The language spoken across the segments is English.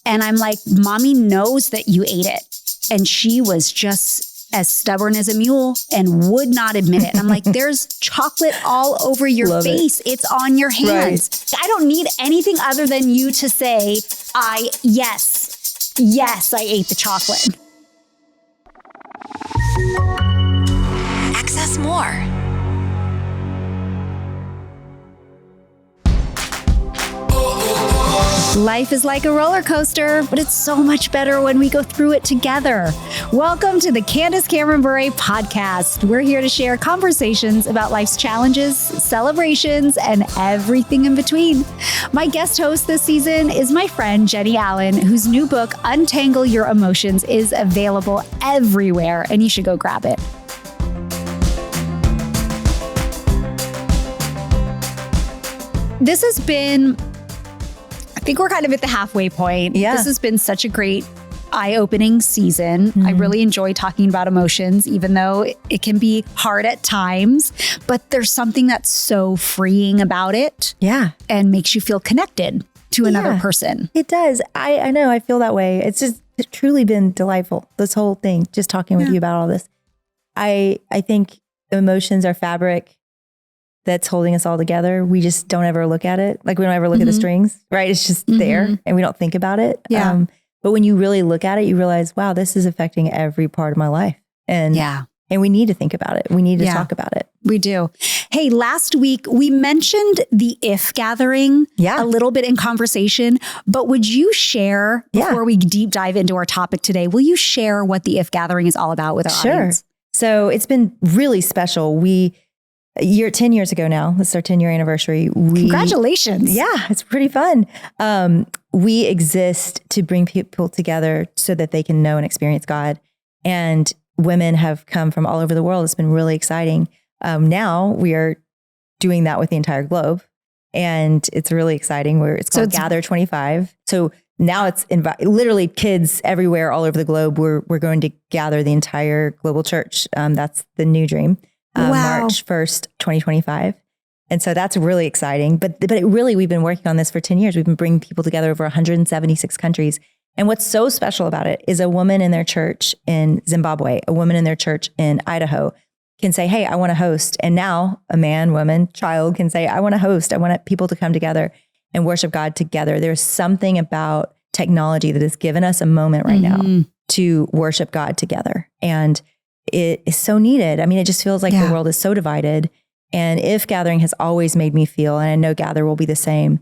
And I'm like, mommy knows that you ate it. And she was just as stubborn as a mule and would not admit it. And I'm like, there's chocolate all over your face. It's on your hands. Right. I don't need anything other than you to say, yes, I ate the chocolate. Access more. Life is like a roller coaster, but it's so much better when we go through it together. Welcome to the Candace Bure podcast. We're here to share conversations about life's challenges, celebrations, and everything in between. My guest host this season is my friend Jennie Allen, whose new book, Untangle Your Emotions, is available everywhere, and you should go grab it. This has been, I think we're kind of at the halfway point. Yeah. This has been such a great eye-opening season. I really enjoy talking about emotions, even though it can be hard at times, but there's something that's so freeing about it. Yeah. And makes you feel connected to another person. It does. I know. I feel that way. It's truly been delightful, this whole thing, just talking with you about all this. I think emotions are fabric that's holding us all together. We just don't ever look at it. Like we don't ever look at the strings, right? It's just there and we don't think about it. Yeah. But when you really look at it, you realize, wow, this is affecting every part of my life. And we need to think about it. We need to talk about it. We do. Hey, last week we mentioned the If gathering a little bit in conversation, but would you share, before we deep dive into our topic today, will you share what the If gathering is all about with our audience? So it's been really special. 10 years ago now, this is our 10-year anniversary. Congratulations. Yeah, it's pretty fun. We exist to bring people together so that they can know and experience God. And women have come from all over the world. It's been really exciting. Now we are doing that with the entire globe. And it's really exciting. It's called Gather 25. So now it's literally kids everywhere all over the globe. We're going to gather the entire global church. That's the new dream. March 1st, 2025. And so that's really exciting. But we've been working on this for 10 years. We've been bringing people together over 176 countries. And what's so special about it is a woman in their church in Zimbabwe, a woman in their church in Idaho can say, hey, I want to host. And now a man, woman, child can say, I want to host. I want people to come together and worship God together. There's something about technology that has given us a moment right now to worship God together. And it is so needed. I mean, it just feels like the world is so divided. And If gathering has always made me feel, and I know Gather will be the same,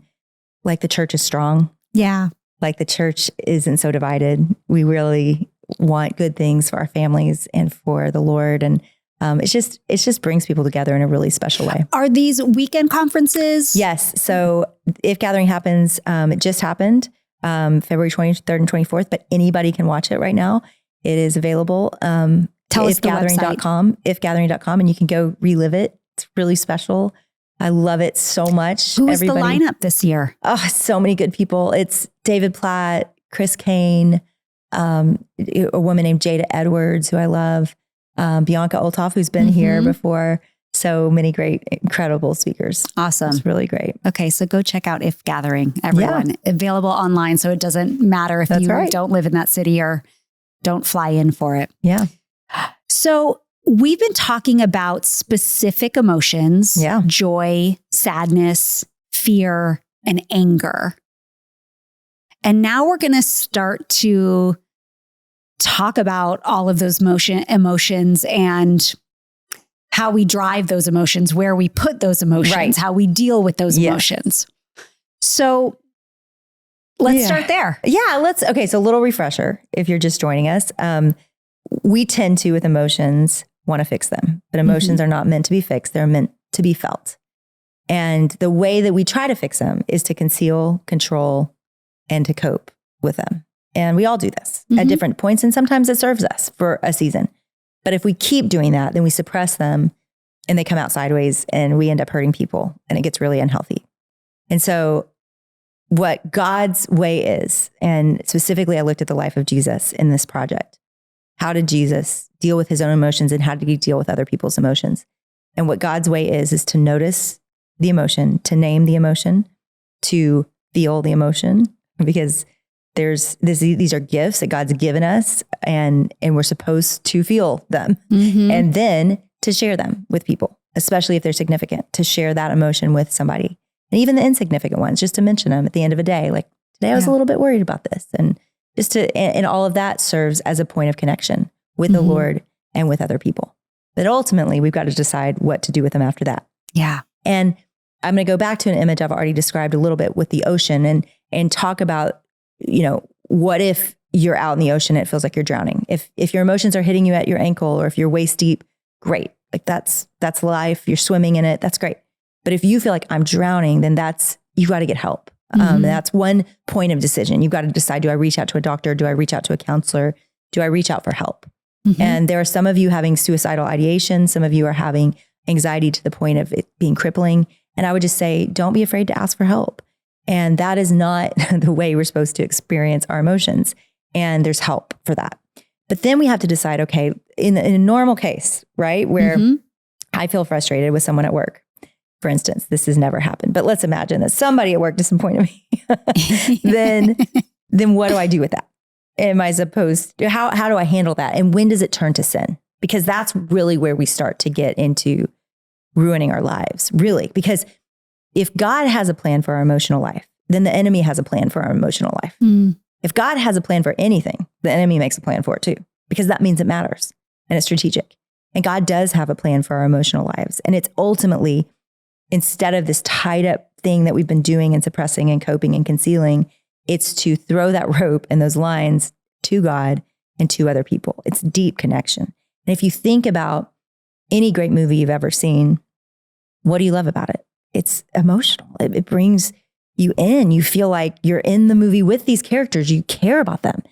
like the church is strong. Yeah. Like the church isn't so divided. We really want good things for our families and for the Lord. And it just brings people together in a really special way. Are these weekend conferences? Yes. So If gathering happens, it just happened February 23rd and 24th, but anybody can watch it right now. It is available. Tell us the website. Ifgathering.com, and you can go relive it. It's really special. I love it so much. Who is the lineup this year? Oh, so many good people. It's David Platt, Chris Kane, a woman named Jada Edwards, who I love, Bianca Olthoff, who's been here before. So many great, incredible speakers. Awesome. It's really great. Okay, so go check out If Gathering, everyone. Available online, so it doesn't matter if you don't live in that city or don't fly in for it. Yeah. So we've been talking about specific emotions, joy, sadness, fear, and anger. And now we're going to start to talk about all of those emotions and how we drive those emotions, where we put those emotions, how we deal with those emotions. So let's start there. Yeah, okay, so a little refresher if you're just joining us. We tend to, with emotions, want to fix them. But emotions are not meant to be fixed. They're meant to be felt. And the way that we try to fix them is to conceal, control, and to cope with them. And we all do this at different points. And sometimes it serves us for a season. But if we keep doing that, then we suppress them and they come out sideways and we end up hurting people and it gets really unhealthy. And so what God's way is, and specifically I looked at the life of Jesus in this project. How did Jesus deal with his own emotions and how did he deal with other people's emotions? And what God's way is to notice the emotion, to name the emotion, to feel the emotion, because these are gifts that God's given us, and we're supposed to feel them, and then to share them with people, especially if they're significant, to share that emotion with somebody, and even the insignificant ones, just to mention them at the end of a day. Like, today I was a little bit worried about this, and and all of that serves as a point of connection with the Lord and with other people. But ultimately, we've got to decide what to do with them after that. Yeah. And I'm going to go back to an image I've already described a little bit with the ocean, and talk about, what if you're out in the ocean and it feels like you're drowning? If your emotions are hitting you at your ankle, or if you're waist deep, great. Like that's life. You're swimming in it. That's great. But if you feel like I'm drowning, then you got to get help. That's one point of decision. You've got to decide, do I reach out to a doctor? Do I reach out to a counselor? Do I reach out for help? And there are some of you having suicidal ideation. Some of you are having anxiety to the point of it being crippling. And I would just say, don't be afraid to ask for help. And that is not the way we're supposed to experience our emotions. And there's help for that. But then we have to decide, okay, in a normal case, right, where I feel frustrated with someone at work, for instance, this has never happened, but let's imagine that somebody at work disappointed me. then what do I do with that? Am I supposed to, how do I handle that? And when does it turn to sin? Because that's really where we start to get into ruining our lives, really. Because if God has a plan for our emotional life, then the enemy has a plan for our emotional life. If God has a plan for anything, the enemy makes a plan for it too, because that means it matters and it's strategic. And God does have a plan for our emotional lives. And it's ultimately, instead of this tied up thing that we've been doing and suppressing and coping and concealing, it's to throw that rope and those lines to God and to other people. It's deep connection. And if you think about any great movie you've ever seen, what do you love about it? It's emotional. It brings you in. You feel like you're in the movie with these characters. You care about them.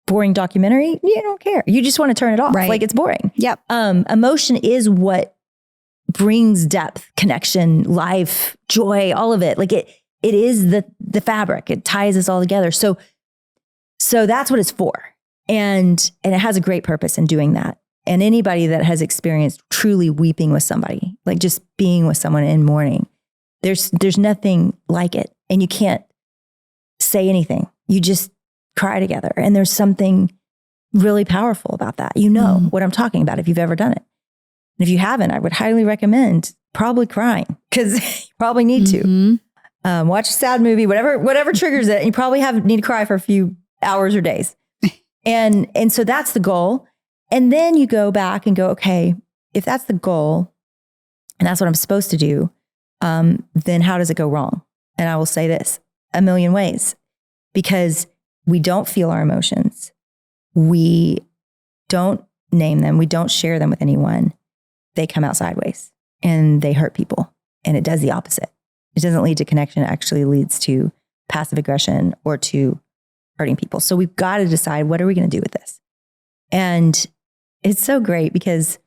Boring documentary, you don't care. You just want to turn it off. Right. Like, it's boring. Yep. Emotion is what brings depth, connection, life, joy, all of it. Like it is the fabric. It ties us all together. So that's what it's for. And it has a great purpose in doing that. And anybody that has experienced truly weeping with somebody, like just being with someone in mourning, there's nothing like it. And you can't say anything. You just cry together. And there's something really powerful about that. You know what I'm talking about if you've ever done it. And if you haven't, I would highly recommend probably crying, because you probably need to. Watch a sad movie, whatever triggers it. And you probably need to cry for a few hours or days. And so that's the goal. And then you go back and go, okay, if that's the goal and that's what I'm supposed to do, then how does it go wrong? And I will say this, a million ways, because we don't feel our emotions. We don't name them. We don't share them with anyone. They come out sideways and they hurt people. And it does the opposite. It doesn't lead to connection. It actually leads to passive aggression or to hurting people. So we've got to decide, what are we going to do with this? And it's so great because,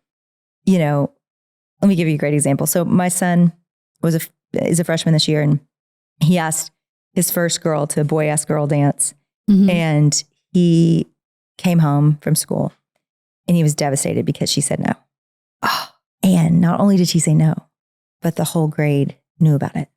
let me give you a great example. So my son is a freshman this year, and he asked his first girl to boy ask girl dance. And he came home from school and he was devastated because she said no. Oh, and not only did she say no, but the whole grade knew about it.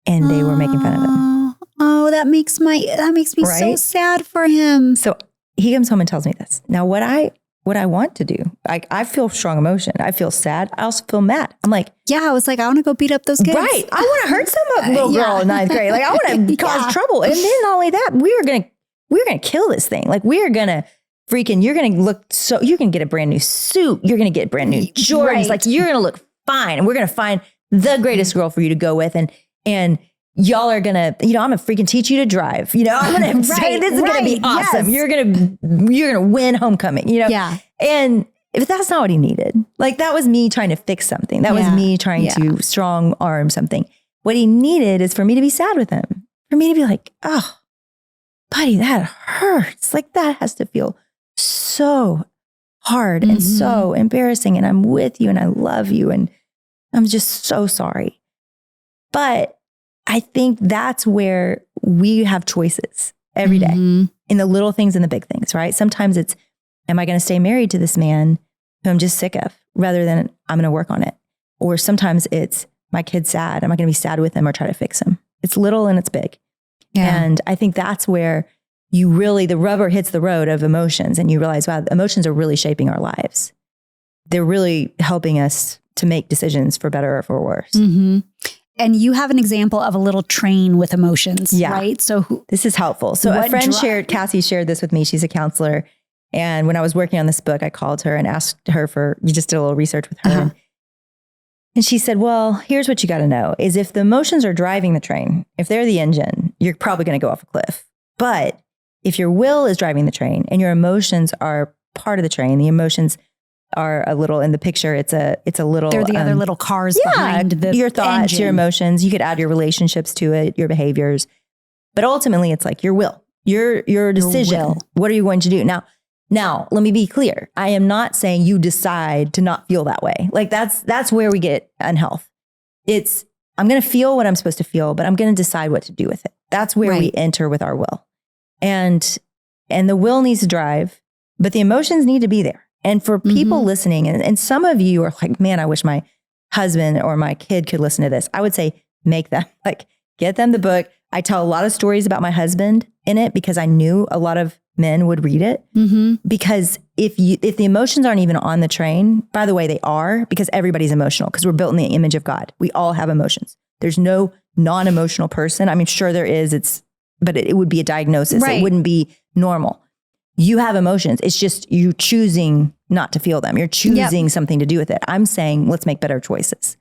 And they were making fun of him. Oh, that makes me right? So sad for him. So he comes home and tells me this. Now, what I want to do, I feel strong emotion. I feel sad. I also feel mad. I'm like, I was like, I want to go beat up those kids. Right. I want to hurt some little girl in ninth grade. Like, I want to cause trouble. And then not only that, we're going to kill this thing. Like, we're going to you're going to get a brand new suit. You're going to get brand new Jordans. Right. Like, you're going to look fine. And we're going to find the greatest girl for you to go with. And y'all are going to, I'm going to freaking teach you to drive. I'm going to say this is going to be awesome. Yes. You're going to win homecoming, Yeah. And if that's not what he needed, like, that was me trying to fix something. That was me trying to strong arm something. What he needed is for me to be sad with him, for me to be like, oh, buddy, that hurts. Like, that has to feel so hard and so embarrassing. And I'm with you and I love you. And I'm just so sorry. But I think that's where we have choices every day in the little things and the big things, right? Sometimes it's, am I going to stay married to this man who I'm just sick of, rather than I'm going to work on it? Or sometimes it's, my kid's sad. Am I going to be sad with him or try to fix him? It's little and it's big. Yeah. And I think that's where the rubber hits the road of emotions, and you realize, wow, emotions are really shaping our lives. They're really helping us to make decisions for better or for worse. Mm-hmm. And you have an example of a little train with emotions, right? So this is helpful. So a friend Cassie shared this with me. She's a counselor. And when I was working on this book, I called her and asked her you just did a little research with her. And she said, well, here's what you got to know is if the emotions are driving the train, if they're the engine, you're probably going to go off a cliff. But if your will is driving the train and your emotions are part of the train, the emotions are a little in the picture. It's a little. They're the other little cars behind your thoughts, engine. your emotions. You could add your relationships to it, your behaviors, but ultimately it's like your will, your decision. Your will. What are you going to do now? Let me be clear. I am not saying you decide to not feel that way. Like that's where we get unhealth. It's I'm going to feel what I'm supposed to feel, but I'm going to decide what to do with it. That's where we enter with our will, and the will needs to drive, but the emotions need to be there. And for people listening, and some of you are like, man, I wish my husband or my kid could listen to this. I would say, make them, get them the book. I tell a lot of stories about my husband in it because I knew a lot of men would read it. Because if the emotions aren't even on the train, by the way, they are, because everybody's emotional because we're built in the image of God. We all have emotions. There's no non-emotional person. I mean, sure there is, but it would be a diagnosis. Right. It wouldn't be normal. You have emotions. It's just you choosing not to feel them. You're choosing something to do with it. I'm saying, let's make better choices.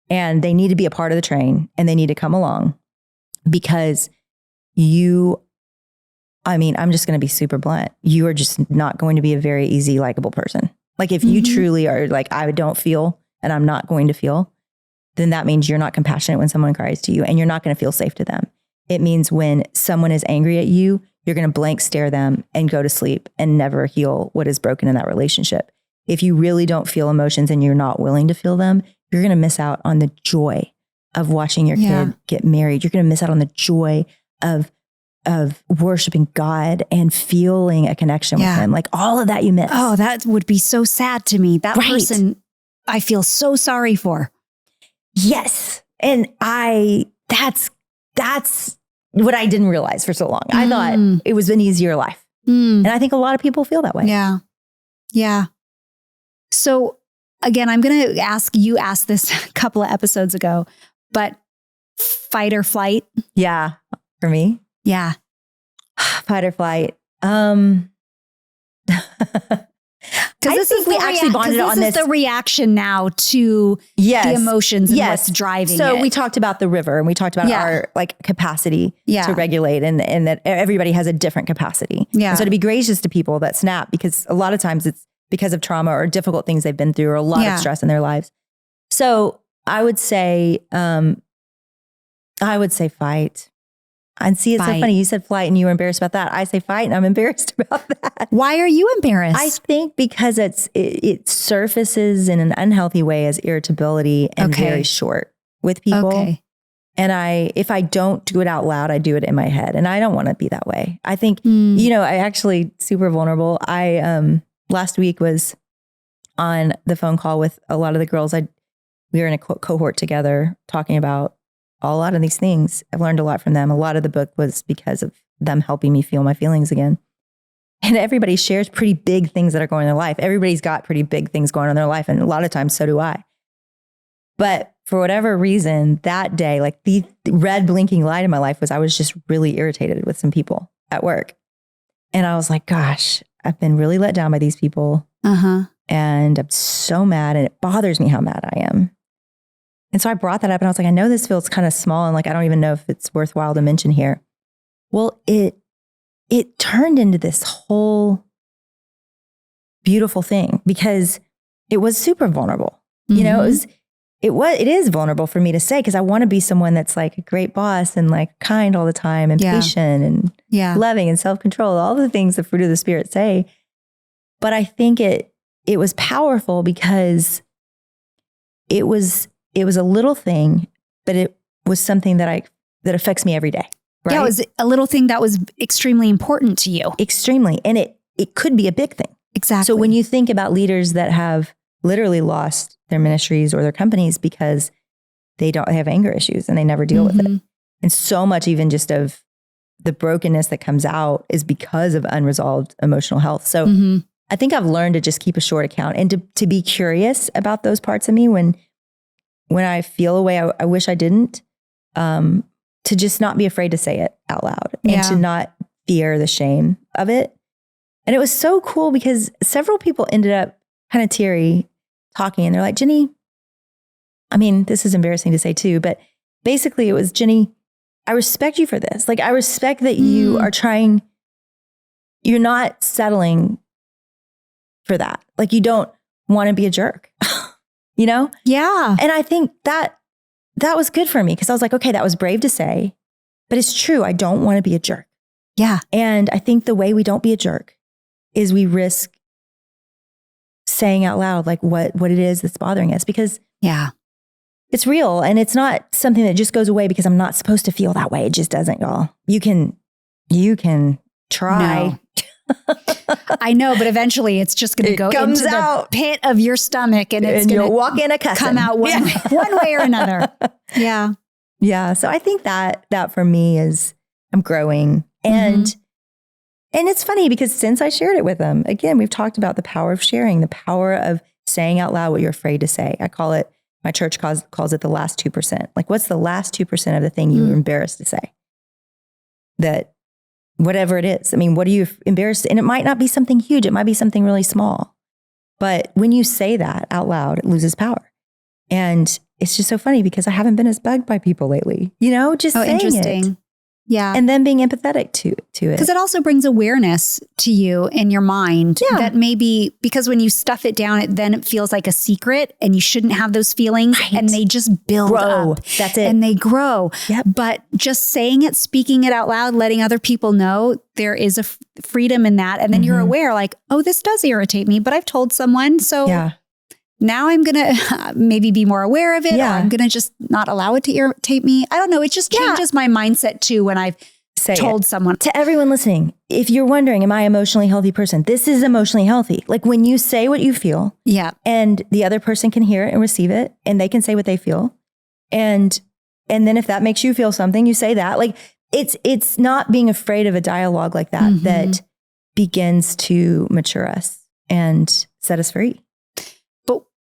And they need to be a part of the train and they need to come along because I'm just going to be super blunt. You are just not going to be a very easy, likable person. Like if you truly are like, I don't feel and I'm not going to feel, then that means you're not compassionate when someone cries to you and you're not going to feel safe to them. It means when someone is angry at you, you're going to blank stare them and go to sleep and never heal what is broken in that relationship. If you really don't feel emotions and you're not willing to feel them, you're going to miss out on the joy of watching your kid get married. You're going to miss out on the joy of worshiping God and feeling a connection with him. Like all of that you miss. Oh, that would be so sad to me. That person I feel so sorry for. Yes. And that's what I didn't realize for so long. I thought it was an easier life. And I think a lot of people feel that way. Yeah. Yeah. So again, I'm going to ask this a couple of episodes ago, but fight or flight? Yeah. For me? Yeah. Fight or flight. Because this is we actually bonded on this. This is the reaction now to the emotions and what's driving it. So we talked about the river and we talked about our capacity to regulate and that everybody has a different capacity. Yeah. And so to be gracious to people that snap, because a lot of times it's because of trauma or difficult things they've been through or a lot of stress in their lives. So I would say fight. And see, it's so funny. You said flight and you were embarrassed about that. I say fight and I'm embarrassed about that. Why are you embarrassed? I think because it surfaces in an unhealthy way as irritability and very short with people. Okay. And if I don't do it out loud, I do it in my head. And I don't want to be that way. I think, I actually super vulnerable. I last week was on the phone call with a lot of the girls. We were in a cohort together talking about a lot of these things. I've learned a lot from them. A lot of the book was because of them helping me feel my feelings again. And everybody shares pretty big things that are going on in their life. Everybody's got pretty big things going on in their life. And a lot of times, so do I. But for whatever reason, that day, like the red blinking light in my life was I was just really irritated with some people at work. And I was like, gosh, I've been really let down by these people. And I'm so mad. And it bothers me how mad I am. And so I brought that up and I was like, I know this feels kind of small and like, I don't even know if it's worthwhile to mention here. Well, it turned into this whole beautiful thing because it was super vulnerable. You know, it is vulnerable for me to say, because I want to be someone that's like a great boss and like kind all the time and patient and loving and self-control, all the things the fruit of the Spirit say. But I think it was powerful because it was a little thing, but it was something that affects me every day. Right? Yeah, it was a little thing that was extremely important to you. Extremely. And it could be a big thing. Exactly. So when you think about leaders that have literally lost their ministries or their companies because they have anger issues and they never deal with it. And so much even just of the brokenness that comes out is because of unresolved emotional health. So I think I've learned to just keep a short account and to be curious about those parts of me when I feel a way I wish I didn't, to just not be afraid to say it out loud and to not fear the shame of it. And it was so cool because several people ended up kind of teary talking, and they're like, Jennie, I mean, this is embarrassing to say too, but basically it was, Jennie, I respect you for this. Like, I respect that you are trying, you're not settling for that. Like, you don't want to be a jerk, you know? Yeah. And I think that was good for me because I was like, okay, that was brave to say, but it's true. I don't want to be a jerk. Yeah. And I think the way we don't be a jerk is we risk saying out loud, like what it is that's bothering us, because it's real. And it's not something that just goes away because I'm not supposed to feel that way. It just doesn't, y'all. You can try. No. I know, but eventually it's just going to go into the pit of your stomach, and it's going to walk in a come out one way or another. Yeah. Yeah. So I think that for me is, I'm growing. And it's funny because since I shared it with them, again, we've talked about the power of sharing, the power of saying out loud what you're afraid to say. I call it, my church calls it the last 2%. Like, what's the last 2% of the thing you were embarrassed to say? That whatever it is. I mean, what are you embarrassed? And it might not be something huge. It might be something really small. But when you say that out loud, it loses power. And it's just so funny because I haven't been as bugged by people lately, just saying interesting. it. Yeah. And then being empathetic to it. Because it also brings awareness to you in your mind that maybe, because when you stuff it down, then it feels like a secret and you shouldn't have those feelings, and they just build up. That's it. And they grow. Yep. But just saying it, speaking it out loud, letting other people know, there is a freedom in that. And then you're aware, like, oh, this does irritate me, but I've told someone. So now I'm going to maybe be more aware of it, or I'm going to just not allow it to irritate me. I don't know. It just changes my mindset too when I've told someone. To everyone listening, if you're wondering, am I an emotionally healthy person? This is emotionally healthy. Like, when you say what you feel and the other person can hear it and receive it, and they can say what they feel. And then if that makes you feel something, you say that. Like, it's not being afraid of a dialogue like that that begins to mature us and set us free.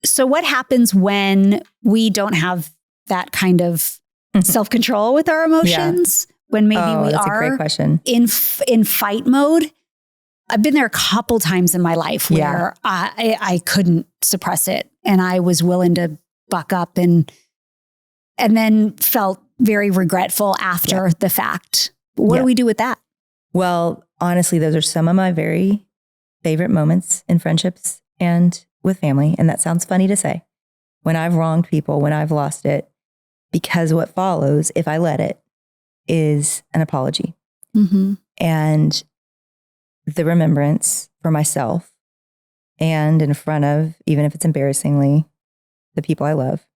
So what happens when we don't have that kind of self-control with our emotions? When maybe we are a great question. in fight mode? I've been there a couple times in my life where I couldn't suppress it, and I was willing to buck up and then felt very regretful after the fact. What do we do with that? Well, honestly, those are some of my very favorite moments in friendships and with family. And that sounds funny to say. When I've wronged people, when I've lost it, because what follows, if I let it, is an apology. And the remembrance for myself, and in front of, even if it's embarrassingly, the people I love,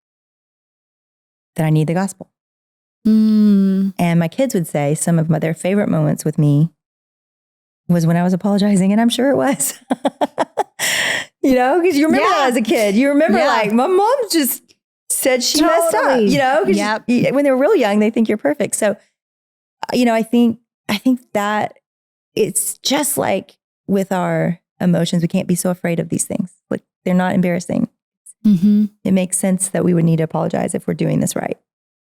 that I need the gospel. And my kids would say some of their favorite moments with me was when I was apologizing, and I'm sure it was. Because you remember that as a kid. You remember like, my mom just said she messed up, because when they're real young, they think you're perfect. So, I think that it's just like with our emotions, we can't be so afraid of these things. Like, they're not embarrassing. It makes sense that we would need to apologize if we're doing this right.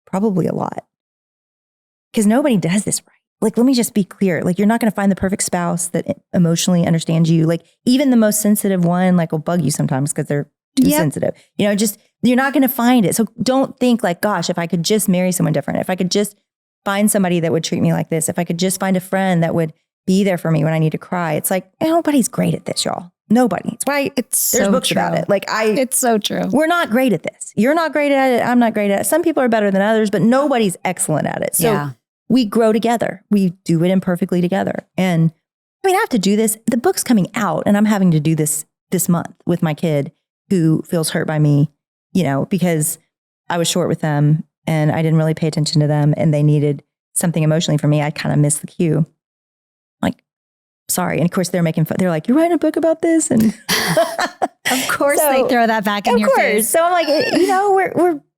Probably a lot. Because nobody does this right. Like, let me just be clear. Like, you're not going to find the perfect spouse that emotionally understands you. Like, even the most sensitive one, like, will bug you sometimes because they're too sensitive. Just, you're not going to find it. So don't think like, gosh, if I could just marry someone different, if I could just find somebody that would treat me like this, if I could just find a friend that would be there for me when I need to cry. It's like, nobody's great at this, y'all. Nobody. It's why there's books about it. Like, it's so true. We're not great at this. You're not great at it. I'm not great at it. Some people are better than others, but nobody's excellent at it. So we grow together. We do it imperfectly together. And I mean, I have to do this. The book's coming out, and I'm having to do this month with my kid who feels hurt by me, because I was short with them and I didn't really pay attention to them, and they needed something emotionally from me. I kind of missed the cue. Like, sorry. And of course they're making fun. They're like, you're writing a book about this? And of course they throw that back in your face. So I'm like,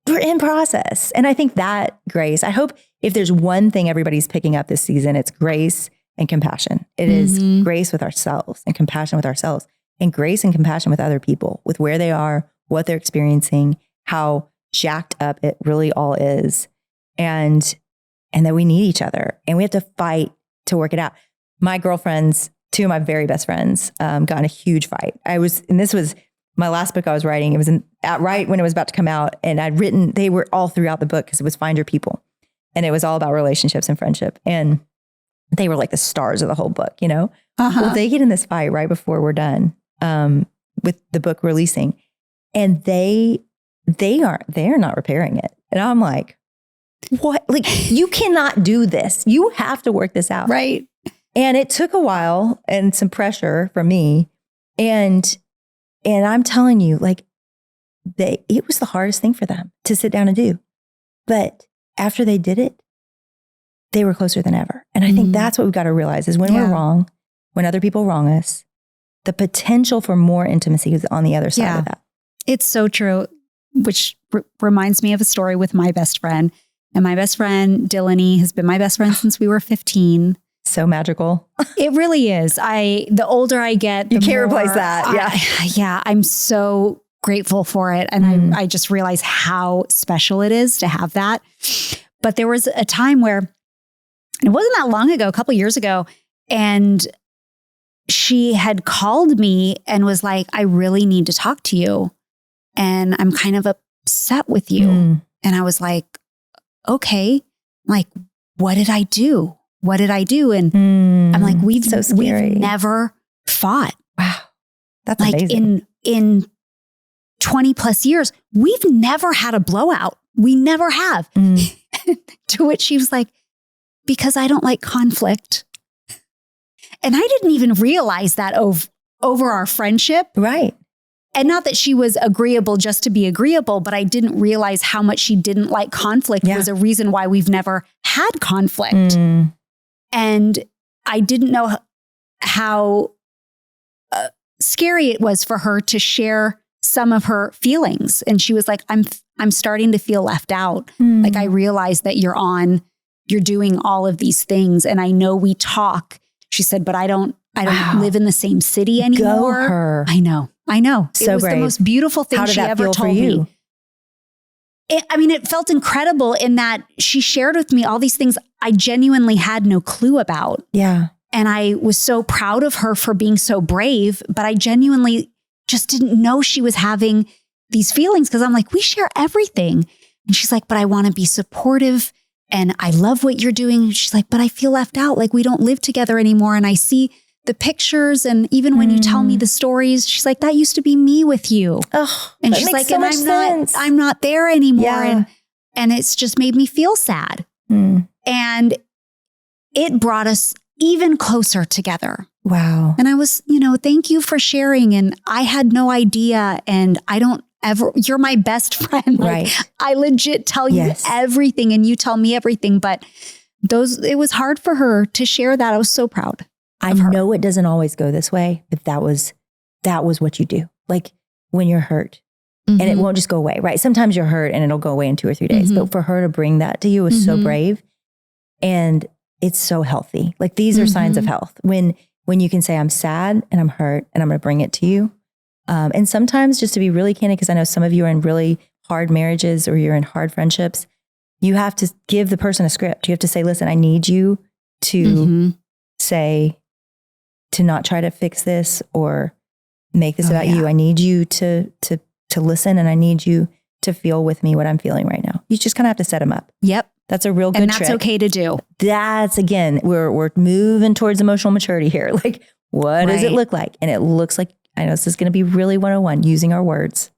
we're in process. And I think that grace, I hope if there's one thing everybody's picking up this season, it's grace and compassion. It is grace with ourselves and compassion with ourselves, and grace and compassion with other people, with where they are, what they're experiencing, how jacked up it really all is. And that we need each other and we have to fight to work it out. My girlfriends, two of my very best friends, got in a huge fight. And this was my last book I was writing. It was right when it was about to come out, and they were all throughout the book because it was Find Your People. And it was all about relationships and friendship. And they were like the stars of the whole book, you know? Well, they get in this fight right before we're done with the book releasing. And they are not repairing it. And I'm like, what? Like, you cannot do this. You have to work this out. Right. And it took a while and some pressure from me. And I'm telling you, like, it was the hardest thing for them to sit down and do. But after they did it, they were closer than ever. And I think that's what we've got to realize is when we're wrong, when other people wrong us, the potential for more intimacy is on the other side of that. It's so true, which reminds me of a story with my best friend. And my best friend, Dillany, has been my best friend since we were 15. So magical. It really is. The older I get, the you can't more replace that. I'm so grateful for it. And I just realize how special it is to have that. But there was a time where, it wasn't that long ago, a couple years ago, and she had called me and was like, I really need to talk to you. And I'm kind of upset with you. And I was like, okay, like, what did I do? What did I do? And I'm like, we've never fought. Wow. That's like amazing. in 20 plus years, we've never had a blowout. We never have. To which she was like, because I don't like conflict. And I didn't even realize that over our friendship. Right. And not that she was agreeable just to be agreeable, but I didn't realize how much she didn't like conflict was a reason why we've never had conflict. And I didn't know how scary it was for her to share some of her feelings. And she was like, I'm starting to feel left out. Like, I realize that you're doing all of these things. And I know we talk. She said, but I don't live in the same city anymore. Go her. I know. So it was brave. the most beautiful thing she ever told me. It felt incredible in that she shared with me all these things I genuinely had no clue about. Yeah. And I was so proud of her for being so brave, but I genuinely just didn't know she was having these feelings because I'm like, we share everything. And she's like, but I want to be supportive and I love what you're doing. She's like, but I feel left out. Like, we don't live together anymore. And I see the pictures. And even when you tell me the stories, she's like, that used to be me with you. And she's like, I'm not there anymore. Yeah. And it's just made me feel sad. And it brought us even closer together. Wow. And I was, thank you for sharing. And I had no idea. And you're my best friend. Like, right. I legit tell you everything and you tell me everything. But it was hard for her to share that. I was so proud. I know it doesn't always go this way, but that was what you do. Like, when you're hurt and it won't just go away, right? Sometimes you're hurt and it'll go away in 2 or 3 days. But for her to bring that to you was so brave, and it's so healthy. Like, these are signs of health. When you can say, I'm sad and I'm hurt and I'm going to bring it to you. And sometimes, just to be really candid, because I know some of you are in really hard marriages or you're in hard friendships, you have to give the person a script. You have to say, listen, I need you to say, to not try to fix this or make this about you. I need you to listen, and I need you to feel with me what I'm feeling right now. You just kind of have to set them up. Yep. That's a real good trick. And that's okay to do. That's, again, we're moving towards emotional maturity here. Like, what does it look like? And it looks like, I know this is going to be really 101, using our words,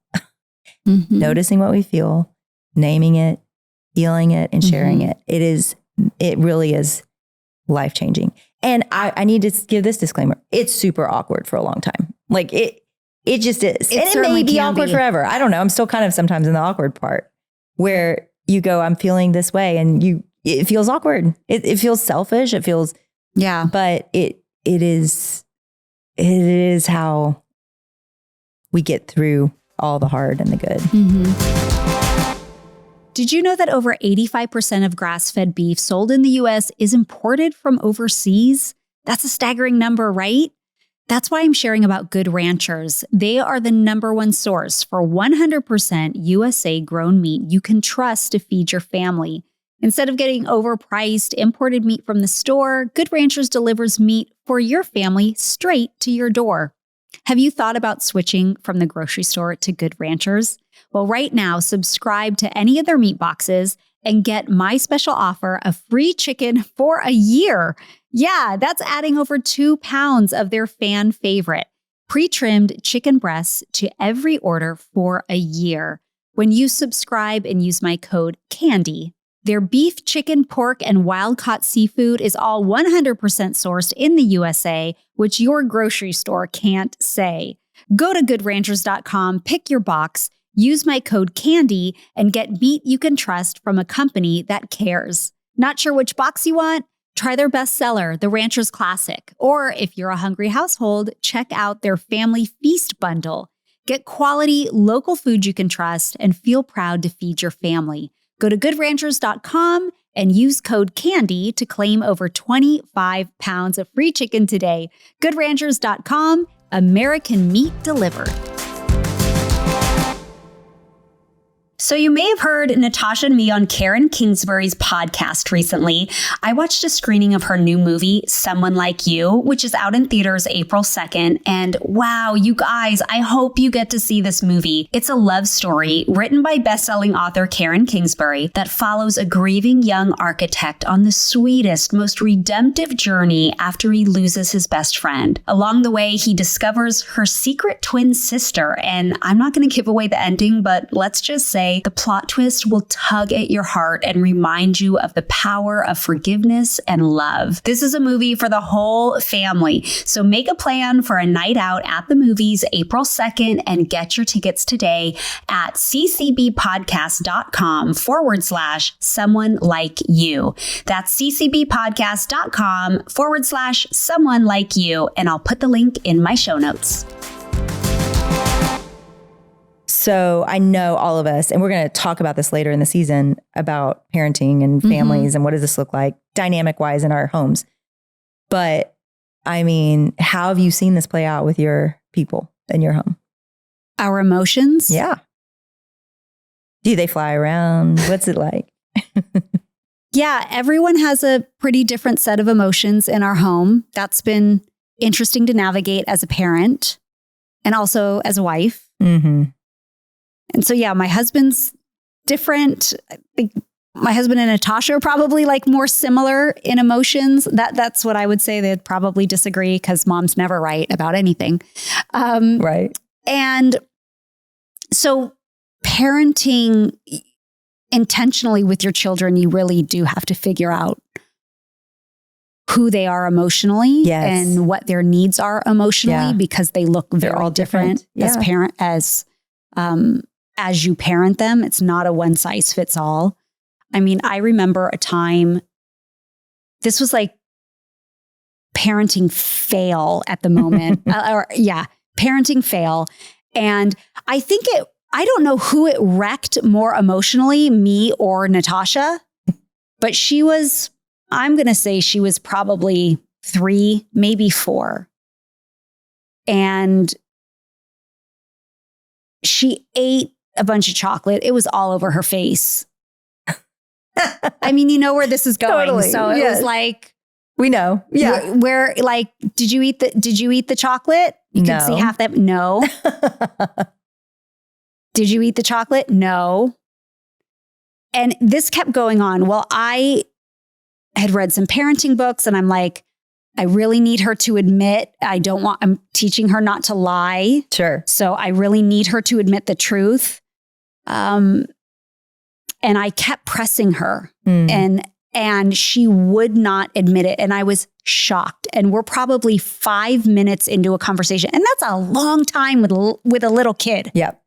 noticing what we feel, naming it, feeling it, and sharing it. It really is life-changing. And I need to give this disclaimer. It's super awkward for a long time. Like, it just is. And it may be awkward forever. I don't know. I'm still kind of sometimes in the awkward part where you go, I'm feeling this way, and it feels awkward. It feels selfish. It feels, but it is how we get through all the hard and the good. Did you know that over 85% of grass-fed beef sold in the US is imported from overseas? That's a staggering number, right? That's why I'm sharing about Good Ranchers. They are the #1 source for 100% USA grown meat you can trust to feed your family. Instead of getting overpriced imported meat from the store, Good Ranchers delivers meat for your family straight to your door. Have you thought about switching from the grocery store to Good Ranchers? Well, right now, subscribe to any of their meat boxes and get my special offer of free chicken for a year. Yeah, that's adding over 2 pounds of their fan favorite, pre-trimmed chicken breasts to every order for a year. When you subscribe and use my code CANDY, their beef, chicken, pork, and wild-caught seafood is all 100% sourced in the USA, which your grocery store can't say. Go to goodranchers.com, pick your box, use my code CANDY, and get meat you can trust from a company that cares. Not sure which box you want? Try their bestseller, the Rancher's Classic. Or if you're a hungry household, check out their Family Feast Bundle. Get quality, local food you can trust and feel proud to feed your family. Go to goodranchers.com and use code CANDY to claim over 25 pounds of free chicken today. Goodranchers.com, American meat delivered. So you may have heard Natasha and me on Karen Kingsbury's podcast recently. I watched a screening of her new movie, Someone Like You, which is out in theaters April 2nd. And wow, you guys, I hope you get to see this movie. It's a love story written by best-selling author Karen Kingsbury that follows a grieving young architect on the sweetest, most redemptive journey after he loses his best friend. Along the way, he discovers her secret twin sister. And I'm not going to give away the ending, but let's just say the plot twist will tug at your heart and remind you of the power of forgiveness and love. This is a movie for the whole family. So make a plan for a night out at the movies April 2nd and get your tickets today at ccbpodcast.com/someone like you. That's ccbpodcast.com/someone like you. And I'll put the link in my show notes. So I know all of us, and we're going to talk about this later in the season about parenting and families and what does this look like dynamic wise in our homes. But I mean, how have you seen this play out with your people in your home? Our emotions? Yeah. Do they fly around? What's it like? Yeah, everyone has a pretty different set of emotions in our home. That's been interesting to navigate as a parent and also as a wife. Mm-hmm. And so, yeah, my husband's different. I think my husband and Natasha are probably like more similar in emotions. That's what I would say. They'd probably disagree because mom's never right about anything. Right. And so parenting intentionally with your children, you really do have to figure out who they are emotionally and what their needs are emotionally because they look very all different as you parent them. It's not a one size fits all. I mean, I remember a time, this was like parenting fail at the moment. Parenting fail. And I think I don't know who it wrecked more emotionally, me or Natasha, but I'm going to say she was probably 3, maybe 4. And she ate a bunch of chocolate. It was all over her face. I mean, you know where this is going. Totally. So it was like, we know. Yeah. Where like, did you eat the chocolate? You can see half that. No. Did you eat the chocolate? No. And this kept going on. Well, I had read some parenting books and I'm like, I really need her to admit, I'm teaching her not to lie. Sure. So I really need her to admit the truth. And I kept pressing her and she would not admit it. And I was shocked. And we're probably 5 minutes into a conversation. And that's a long time with a little kid. Yep.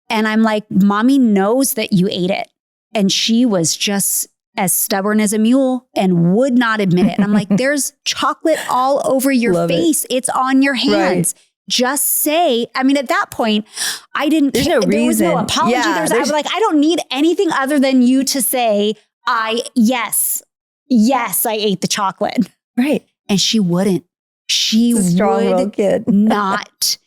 And I'm like, mommy knows that you ate it. And she was just as stubborn as a mule and would not admit it. And I'm like, there's chocolate all over your face. It's on your hands. Right. just say, I mean, at that point, I didn't There's care. no There was reason. no apology. Yeah, I was like, I don't need anything other than you to say, yes, I ate the chocolate. Right. And she wouldn't. She would kid. not.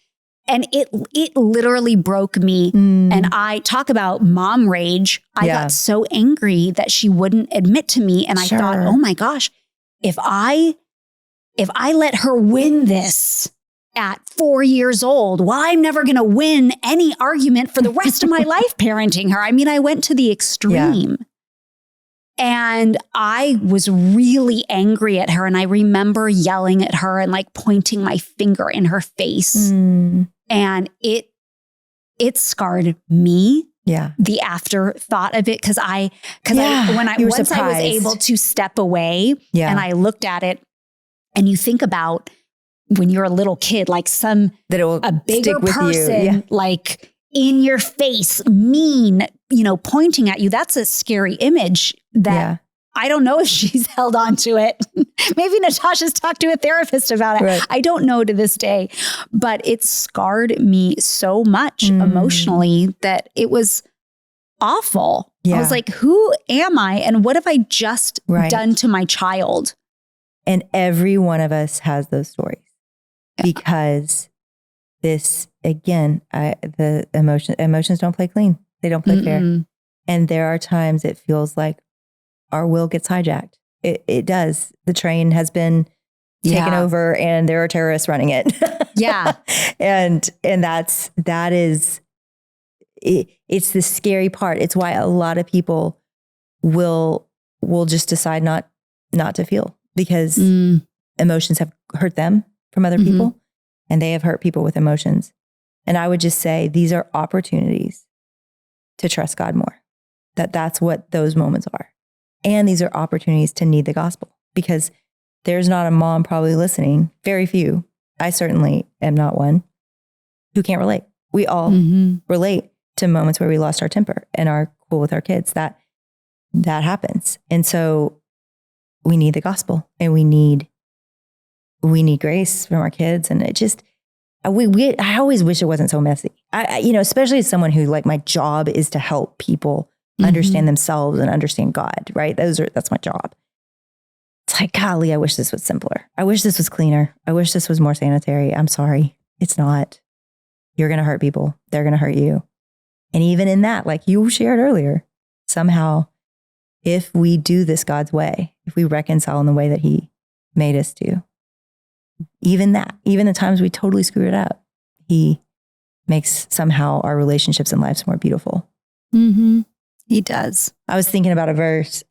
And it literally broke me. And I talk about mom rage. I got so angry that she wouldn't admit to me. And I thought, oh my gosh, if I let her win this at 4 years old, well, I'm never going to win any argument for the rest of my life parenting her. I mean, I went to the extreme. Yeah. And I was really angry at her. And I remember yelling at her and like pointing my finger in her face. And it scarred me. Yeah. The afterthought of it. Once I was able to step away and I looked at it, and you think about when you're a little kid, like a bigger person, like in your face, mean, pointing at you. That's a scary image that I don't know if she's held on to it. Maybe Natasha's talked to a therapist about it. Right. I don't know to this day, but it scarred me so much emotionally that it was awful. Yeah. I was like, who am I? And what have I just done to my child? And every one of us has those stories because this, again, the emotions don't play clean. They don't play fair. And there are times it feels like our will gets hijacked. It does. The train has been taken over and there are terrorists running it. Yeah. And it's the scary part. It's why a lot of people will just decide not to feel, because emotions have hurt them from other people, and they have hurt people with emotions. And I would just say these are opportunities to trust God more. That's what those moments are. And these are opportunities to need the gospel, because there's not a mom probably listening, very few, I certainly am not one, who can't relate. We all relate to moments where we lost our temper and are cool with our kids. That happens. And so we need the gospel, and we need grace from our kids. And it just, I always wish it wasn't so messy. Especially as someone who, like, my job is to help people understand themselves and understand God, right? That's my job. It's like, golly, I wish this was simpler. I wish this was cleaner. I wish this was more sanitary. I'm sorry. It's not. You're going to hurt people. They're going to hurt you. And even in that, like you shared earlier, somehow, if we do this God's way, if we reconcile in the way that He made us to, even the times we totally screw it up, He makes somehow our relationships and lives more beautiful. He does. I was thinking about a verse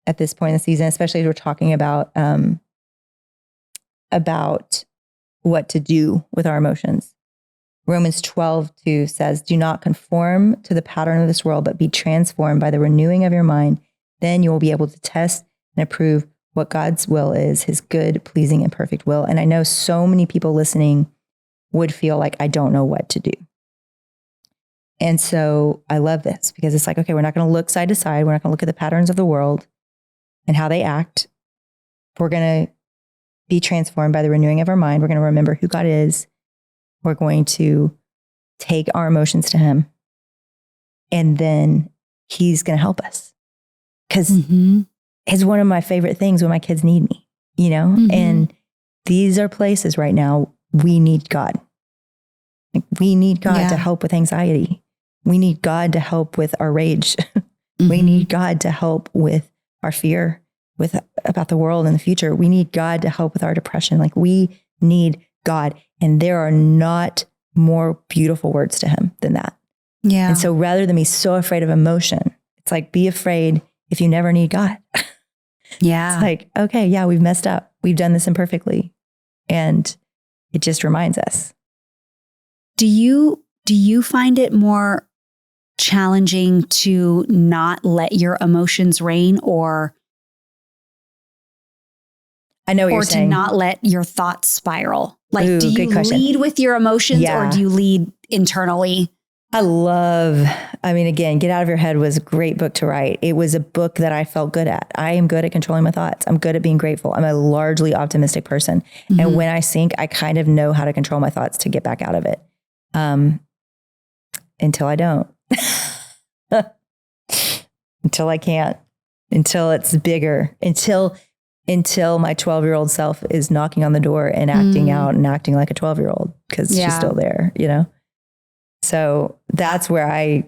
at this point in the season, especially as we're talking about what to do with our emotions. Romans 12:2 says, "Do not conform to the pattern of this world, but be transformed by the renewing of your mind. Then you will be able to test and approve what God's will is, His good, pleasing, and perfect will." And I know so many people listening would feel like, I don't know what to do. And so I love this, because it's like, okay, we're not going to look side to side. We're not going to look at the patterns of the world and how they act. We're going to be transformed by the renewing of our mind. We're going to remember who God is. We're going to take our emotions to Him. And then He's going to help us. Because it's one of my favorite things when my kids need me, And these are places right now we need God. Like, we need God to help with anxiety. We need God to help with our rage. We need God to help with our fear about the world and the future. We need God to help with our depression. Like, we need God. And there are not more beautiful words to Him than that. Yeah. And so rather than be so afraid of emotion, it's like, be afraid if you never need God. Yeah. It's like, okay, yeah, we've messed up. We've done this imperfectly. And it just reminds us. Do you find it more challenging to not let your emotions reign, or I know what you're saying, to not let your thoughts spiral? Like, Ooh, do you lead with your emotions, or do you lead internally? Again, Get Out of Your Head was a great book to write. It was a book that I felt good at. I am good at controlling my thoughts. I'm good at being grateful. I'm a largely optimistic person. Mm-hmm. And when I sink, I kind of know how to control my thoughts to get back out of it. Until I don't. Until I can't. Until it's bigger. Until my 12-year-old self is knocking on the door and acting out and acting like a 12-year-old because she's still there, you know? So that's where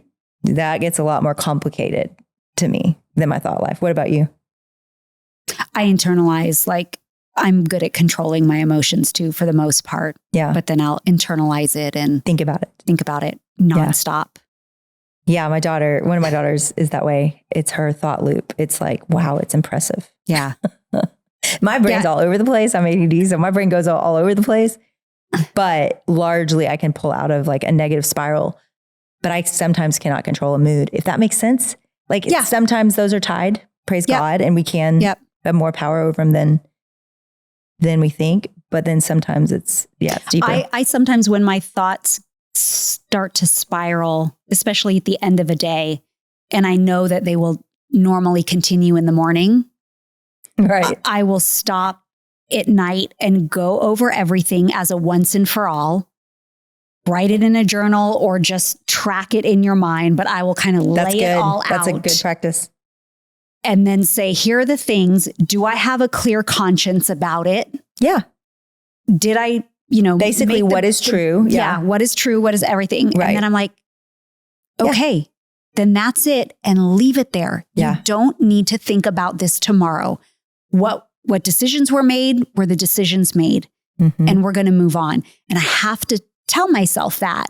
that gets a lot more complicated to me than my thought life. What about you? I internalize, like, I'm good at controlling my emotions too, for the most part. Yeah. But then I'll internalize it and think about it nonstop. Yeah. One of my daughters is that way. It's her thought loop. It's like, wow, it's impressive. Yeah. My brain's all over the place. I'm ADD, so my brain goes all over the place. But largely I can pull out of like a negative spiral, but I sometimes cannot control a mood, if that makes sense. Like sometimes those are tied, praise God, and we can have more power over them than we think. But then sometimes it's deeper. I sometimes, when my thoughts start to spiral, especially at the end of a day, and I know that they will normally continue in the morning, right? I will stop at night and go over everything as a once and for all, write it in a journal or just track it in your mind, but I will kind of lay it all out. That's a good practice. And then say, here are the things. Do I have a clear conscience about it? Yeah. Did I, basically what is true? Yeah. What is true? What is everything? Right. And then I'm like, okay, then that's it. And leave it there. Yeah. You don't need to think about this tomorrow. What decisions were made were the decisions made, and we're going to move on. And I have to tell myself that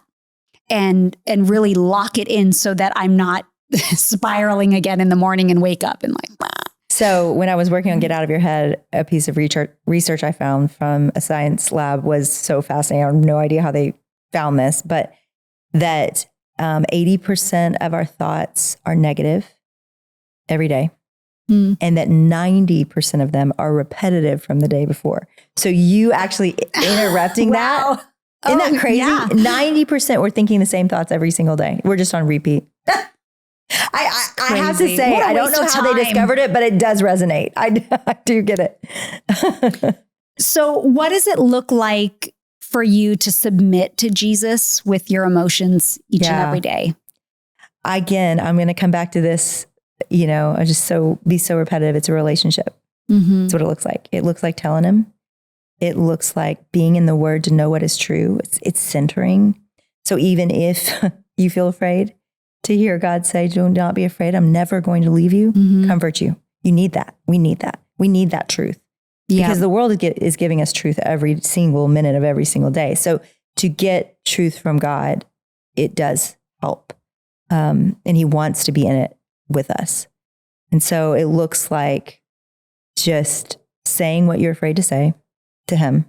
and really lock it in so that I'm not spiraling again in the morning and wake up and like, bah. So when I was working on Get Out of Your Head, a piece of research I found from a science lab was so fascinating. I have no idea how they found this, but that 80% of our thoughts are negative every day. And that 90% of them are repetitive from the day before. So you actually interrupting wow. that. Isn't that crazy? Yeah. 90% we're thinking the same thoughts every single day. We're just on repeat. I have to say, I don't know how they discovered it, but it does resonate. I do get it. So what does it look like for you to submit to Jesus with your emotions each and every day? Again, I'm going to come back to this. I just be so repetitive. It's a relationship. That's what it looks like. It looks like telling him. It looks like being in the word to know what is true. It's centering. So even if you feel afraid, to hear God say, do not be afraid. I'm never going to leave you. Comfort you. You need that. We need that. We need that truth. Because the world is giving us truth every single minute of every single day. So to get truth from God, it does help. And he wants to be in it with us. And so it looks like just saying what you're afraid to say to him.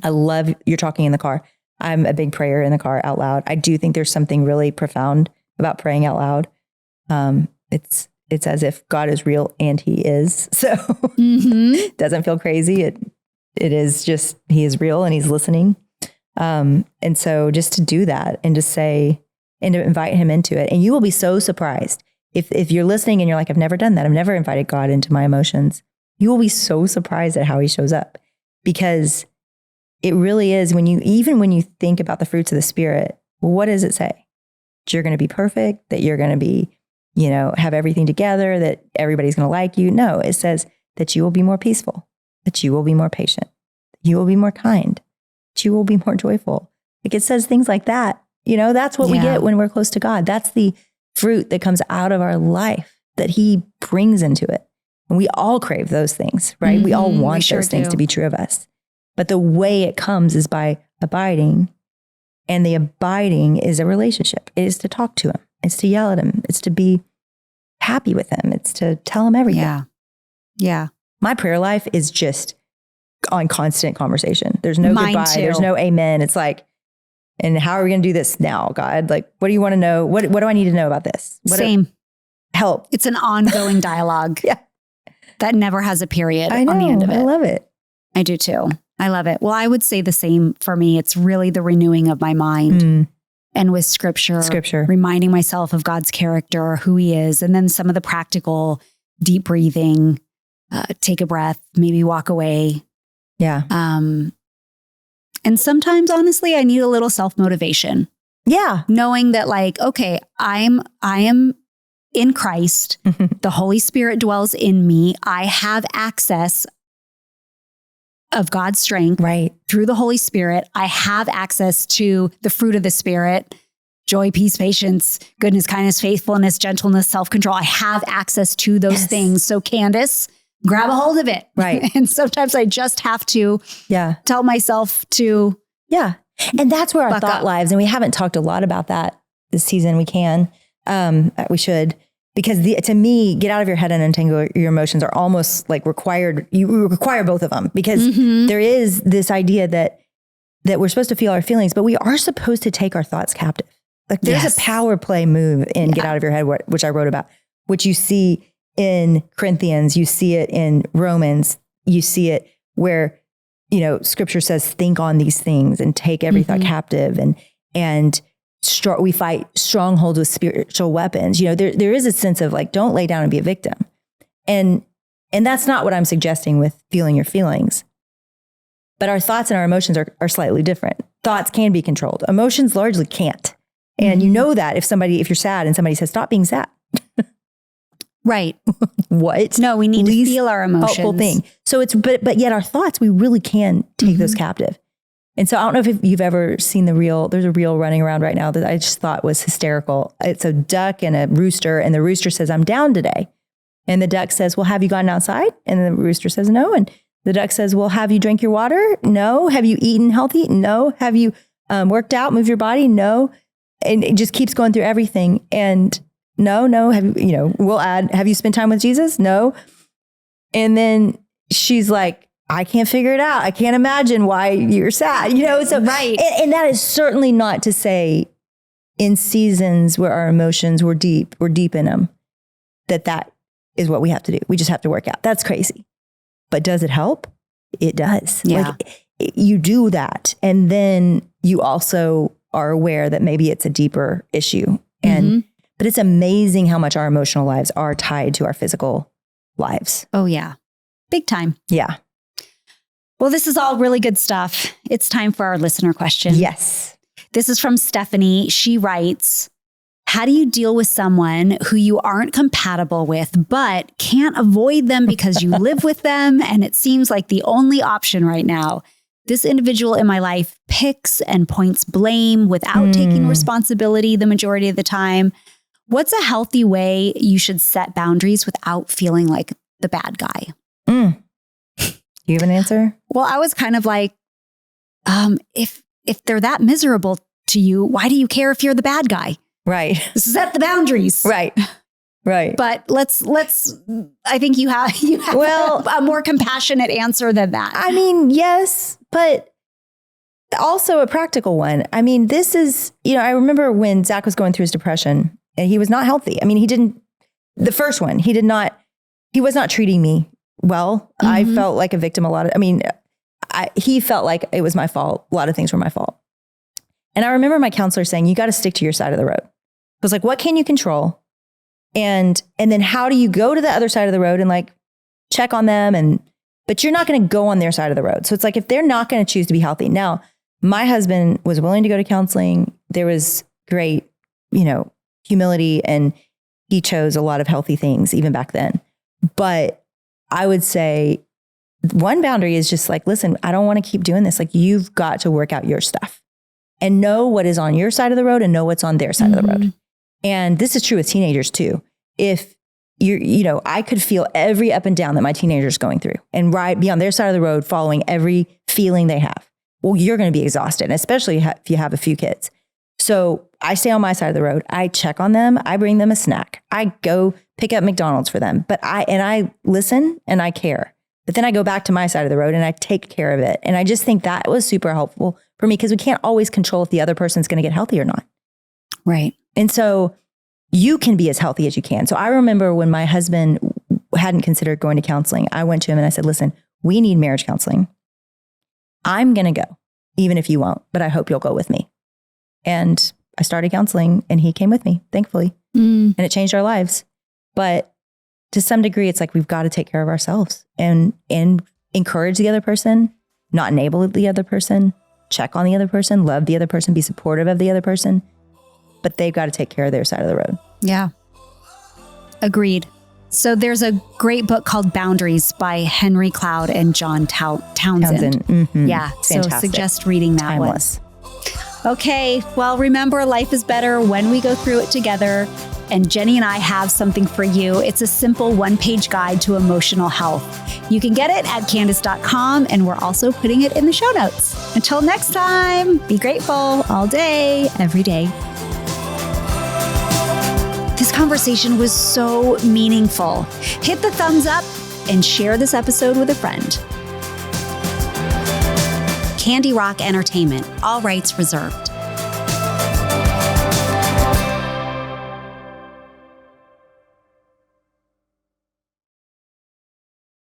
I love you're talking in the car. I'm a big prayer in the car out loud. I do think there's something really profound about praying out loud. It's as if God is real and he is. So it doesn't feel crazy. It is just, he is real and he's listening. And so just to do that and to say, and to invite him into it. And you will be so surprised. If you're listening and you're like, I've never done that. I've never invited God into my emotions. You will be so surprised at how he shows up, because it really is when you think about the fruits of the Spirit, what does it say? That you're going to be perfect, that you're going to be, have everything together, that everybody's going to like you. No, it says that you will be more peaceful, that you will be more patient, that you will be more kind, that you will be more joyful. Like it says things like that. That's what we get when we're close to God. That's the fruit that comes out of our life that he brings into it. And we all crave those things, right? We all want those things to be true of us. But the way it comes is by abiding. And the abiding is a relationship. It is to talk to him. It's to yell at him. It's to be happy with him. It's to tell him everything. Yeah. My prayer life is just on constant conversation. There's no goodbye. Too. There's no amen. It's like, and how are we going to do this now, God? Like, what do you want to know? What do I need to know about this? Same. Help. It's an ongoing dialogue. That never has a period on the end of it. I love it. I do too. I love it. Well, I would say the same for me. It's really the renewing of my mind. and with scripture, reminding myself of God's character, who he is. And then some of the practical deep breathing, take a breath, maybe walk away. Yeah. And sometimes, honestly, I need a little self-motivation. Yeah. Knowing that like, okay, I am in Christ. The Holy Spirit dwells in me. I have access of God's strength through the Holy Spirit. I have access to the fruit of the Spirit, joy, peace, patience, goodness, kindness, faithfulness, gentleness, self-control. I have access to those things. So Candace, grab a hold of it. Right. And sometimes I just have to tell myself to. Yeah. And that's where our thought lives, and we haven't talked a lot about that this season. We can, we should, because to me, get out of your head and untangle your emotions are almost like required. You require both of them because there is this idea that we're supposed to feel our feelings, but we are supposed to take our thoughts captive. Like there's a power play move in Get Out of Your Head, which I wrote about, which you see in Corinthians, you see it in Romans, you see it where, you know, scripture says, think on these things and take every thought captive and we fight strongholds with spiritual weapons. You know, there is a sense of like, don't lay down and be a victim. And that's not what I'm suggesting with feeling your feelings. But our thoughts and our emotions are slightly different. Thoughts can be controlled. Emotions largely can't. And you know that if you're sad and somebody says, stop being sad. Right. What? No, we need to feel our emotions. Helpful thing. So but yet our thoughts, we really can take those captive. And so I don't know if you've ever seen there's a reel running around right now that I just thought was hysterical. It's a duck and a rooster, and the rooster says, I'm down today. And the duck says, well, have you gone outside? And the rooster says, no. And the duck says, well, have you drank your water? No. Have you eaten healthy? No. Have you worked out, moved your body? No. And it just keeps going through everything. And no. Have you, we'll add, have you spent time with Jesus? No. And then she's like, I can't figure it out. I can't imagine why you're sad, So, right. And that is certainly not to say in seasons where our emotions we're deep in them, that is what we have to do. We just have to work out. That's crazy. But does it help? It does. Yeah. Like, you do that. And then you also are aware that maybe it's a deeper issue. But it's amazing how much our emotional lives are tied to our physical lives. Oh, yeah. Big time. Yeah. Well, this is all really good stuff. It's time for our listener question. Yes. This is from Stephanie. She writes, how do you deal with someone who you aren't compatible with, but can't avoid them because you live with them and it seems like the only option right now? This individual in my life picks and points blame without taking responsibility the majority of the time. What's a healthy way you should set boundaries without feeling like the bad guy? You have an answer? Well, I was kind of like, if they're that miserable to you, why do you care if you're the bad guy? Right. Set the boundaries. Right. But let's. I think you have a more compassionate answer than that. I mean, yes, but also a practical one. I mean, this is, I remember when Zach was going through his depression and he was not healthy. I mean, the first one, he was not treating me well. I felt like a victim he felt like it was my fault. A lot of things were my fault. And I remember my counselor saying, you got to stick to your side of the road. I was like, what can you control? And then how do you go to the other side of the road and like check on them? But you're not going to go on their side of the road. So it's like, if they're not going to choose to be healthy. Now, my husband was willing to go to counseling. There was great, humility, and he chose a lot of healthy things even back then. But I would say one boundary is just like, listen, I don't want to keep doing this. Like, you've got to work out your stuff and know what is on your side of the road and know what's on their side of the road. And this is true with teenagers too. If I could feel every up and down that my teenager's going through and be on their side of the road, following every feeling they have. Well, you're going to be exhausted, especially if you have a few kids. So I stay on my side of the road. I check on them. I bring them a snack. I go pick up McDonald's for them. But I listen and I care. But then I go back to my side of the road and I take care of it. And I just think that was super helpful for me because we can't always control if the other person's going to get healthy or not. Right. And so you can be as healthy as you can. So I remember when my husband hadn't considered going to counseling, I went to him and I said, listen, we need marriage counseling. I'm going to go, even if you won't, but I hope you'll go with me. And I started counseling and he came with me, thankfully. And it changed our lives. But to some degree, it's like we've got to take care of ourselves and encourage the other person, not enable the other person, check on the other person, love the other person, be supportive of the other person. But they've got to take care of their side of the road. Yeah. Agreed. So there's a great book called Boundaries by Henry Cloud and John Townsend. Yeah. So suggest reading that Timeless. one. Okay. Well, remember, life is better when we go through it together. And Jennie and I have something for you. It's a simple one-page guide to emotional health. You can get it at Candace.com, and we're also putting it in the show notes. Until next time, be grateful all day, every day. This conversation was so meaningful. Hit the thumbs up and share this episode with a friend. Candy Rock Entertainment, all rights reserved.